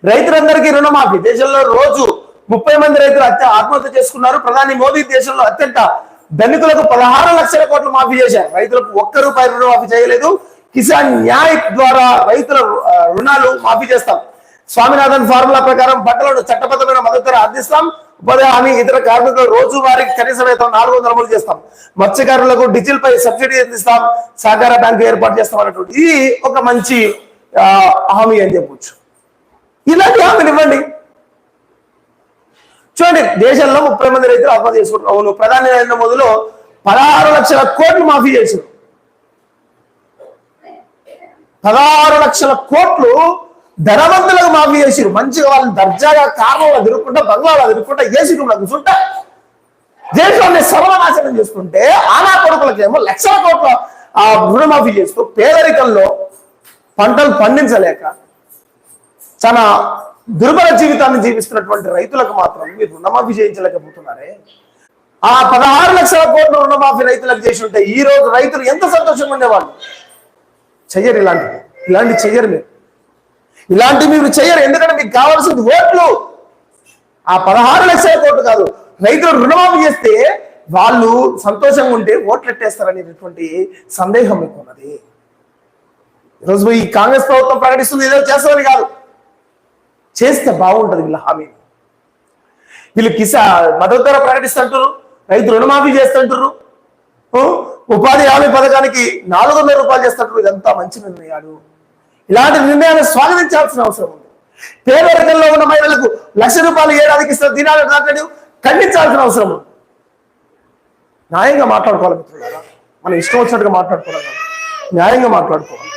రైతులందరికీ రుణమాఫీ. దేశంలో రోజు 30 మంది రైతులు ఆత్మహత్య చేసుకున్నారు. ప్రధాని మోదీ దేశంలో అత్యంత ధనికులకు 16 లక్షల కోట్లు మాఫీ చేశారు. రైతులకు ₹1 రుణమాఫీ చేయలేదు. కిసాన్ న్యాయ్ ద్వారా రైతుల రుణాలు మాఫీ చేస్తాం. స్వామినాథన్ ఫార్ములా ప్రకారం బట్టలను చట్టబద్ధమైన మద్దతు ధర అందిస్తాం. ఉపాధి హామీ ఇతర కార్మికులు రోజువారీకి కనీస వేతనం 400 అమలు చేస్తాం. మత్స్యకారులకు డీజిల్ పై సబ్సిడీ అందిస్తాం. సహకార బ్యాంకు ఏర్పాటు చేస్తాం అన్నటువంటి ఇది ఒక మంచి హామీ అని చెప్పొచ్చు. ఇలాంటి హామీలు ఇవ్వండి. చూడండి, దేశంలో 30 మంది రైతులు ఆత్మహత్య చేసుకుంటారు. అవును, ప్రధాని నరేంద్ర మోదీలో 16 లక్షల కోట్లు మాఫీ చేశారు. 16 లక్షల కోట్లు ధనవంతులకు మాఫీ చేసిరు. మంచిగా వాళ్ళని దర్జాగా కారణంలో తిరుగుకుంటా, బంగ్లాలో తిరుగుకుంటా, ఏసీ రూమ్లో కూర్చుంటా దేశాన్ని సర్వనాశనం చేసుకుంటే ఆనా కొడుకులకేమో లక్షల కోట్ల రుణమాఫీ చేస్తూ పేదరికంలో పంటలు పండించలేక చాలా దుర్భర జీవితాన్ని జీవిస్తున్నటువంటి రైతులకు మాత్రం మీరు రుణమాఫీ చేయించలేకపోతున్నారే. ఆ 16 లక్షల కోట్ల రుణమాఫీ రైతులకు చేసి ఉంటే ఈ రోజు రైతులు ఎంత సంతోషంగా ఉండేవాళ్ళు. చెయ్యరు, ఇలాంటి చెయ్యరు. మీరు చెయ్యరు. ఎందుకంటే మీకు కావాల్సింది ఓట్లు. ఆ 16 లక్షల కోట్లు కాదు, రైతులు రుణమాఫీ చేస్తే వాళ్ళు సంతోషంగా ఉంటే ఓట్లు ఎట్టేస్తారనేటటువంటి సందేహం మీకు ఉన్నది. ఈరోజు ఈ కాంగ్రెస్ ప్రభుత్వం ప్రకటిస్తుంది ఏదో చేస్తారని కాదు, చేస్తే బాగుంటుంది. వీళ్ళ హామీ వీళ్ళు మద్దతు ధర ప్రకటిస్తుంటారు, రైతు రుణమాఫీ చేస్తుంటారు, ఉపాధి హామీ పథకానికి ₹400 చేస్తుంటారు. ఇదంతా మంచి నిర్ణయాలు. ఇలాంటి నిర్ణయాన్ని స్వాగతించాల్సిన అవసరం ఉంది. పేదరికంలో ఉన్న మహిళలకు ₹1,00,000 ఏడాదికి ఇస్తారు. దినాలు దాటాడు ఖండించాల్సిన అవసరం ఉంది. న్యాయంగా మాట్లాడుకోవాలి మిత్రులారా. మనం ఇష్టం వచ్చినట్టుగా మాట్లాడుకోవాలి, న్యాయంగా మాట్లాడుకోవాలి.